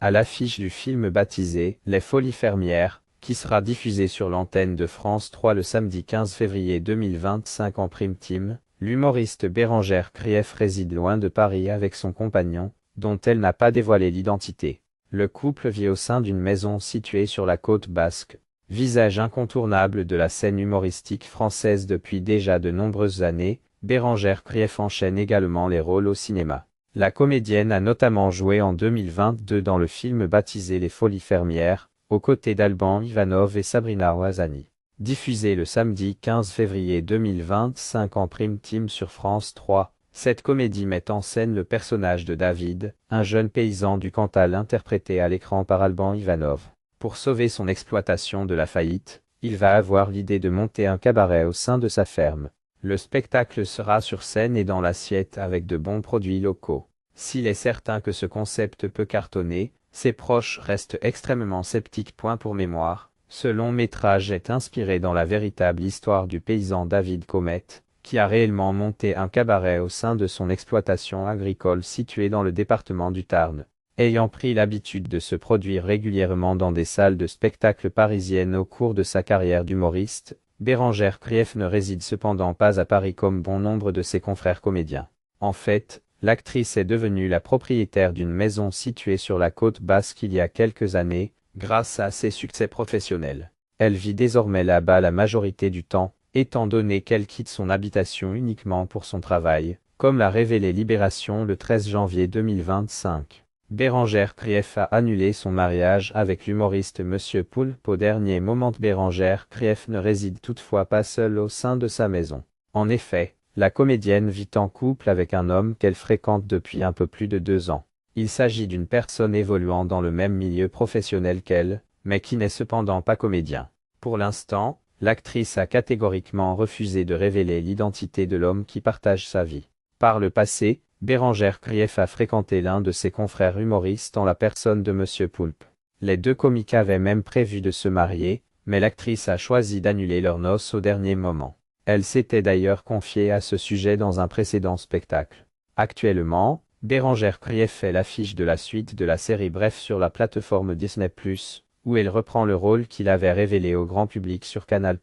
à l'affiche du film baptisé « Les Folies Fermières », qui sera diffusé sur l'antenne de France 3 le samedi 15 février 2025 en prime time. L'humoriste Bérengère Krief réside loin de Paris avec son compagnon, dont elle n'a pas dévoilé l'identité. Le couple vit au sein d'une maison située sur la côte basque. Visage incontournable de la scène humoristique française depuis déjà de nombreuses années, Bérengère Krief enchaîne également les rôles au cinéma. La comédienne a notamment joué en 2022 dans le film baptisé Les Folies Fermières, aux côtés d'Alban Ivanov et Sabrina Ouazani. Diffusé le samedi 15 février 2025 en prime time sur France 3, cette comédie met en scène le personnage de David, un jeune paysan du Cantal interprété à l'écran par Alban Ivanov. Pour sauver son exploitation de la faillite, il va avoir l'idée de monter un cabaret au sein de sa ferme. Le spectacle sera sur scène et dans l'assiette avec de bons produits locaux. S'il est certain que ce concept peut cartonner, ses proches restent extrêmement sceptiques. Pour mémoire, ce long métrage est inspiré dans la véritable histoire du paysan David Comet, qui a réellement monté un cabaret au sein de son exploitation agricole située dans le département du Tarn. Ayant pris l'habitude de se produire régulièrement dans des salles de spectacle parisiennes au cours de sa carrière d'humoriste, Bérengère Krief ne réside cependant pas à Paris comme bon nombre de ses confrères comédiens. En fait, l'actrice est devenue la propriétaire d'une maison située sur la côte basque il y a quelques années, grâce à ses succès professionnels. Elle vit désormais là-bas la majorité du temps, étant donné qu'elle quitte son habitation uniquement pour son travail, comme l'a révélé Libération le 13 janvier 2025. Bérengère Krief a annulé son mariage avec l'humoriste Monsieur Poulpe au dernier moment. Bérengère Krief ne réside toutefois pas seule au sein de sa maison. En effet, la comédienne vit en couple avec un homme qu'elle fréquente depuis un peu plus de 2 ans. Il s'agit d'une personne évoluant dans le même milieu professionnel qu'elle, mais qui n'est cependant pas comédien. Pour l'instant, l'actrice a catégoriquement refusé de révéler l'identité de l'homme qui partage sa vie. Par le passé, Bérengère Krief a fréquenté l'un de ses confrères humoristes en la personne de Monsieur Poulpe. Les deux comiques avaient même prévu de se marier, mais l'actrice a choisi d'annuler leurs noces au dernier moment. Elle s'était d'ailleurs confiée à ce sujet dans un précédent spectacle. Actuellement, Bérengère Krief est l'affiche de la suite de la série Bref sur la plateforme Disney+, où elle reprend le rôle qu'il avait révélé au grand public sur Canal+.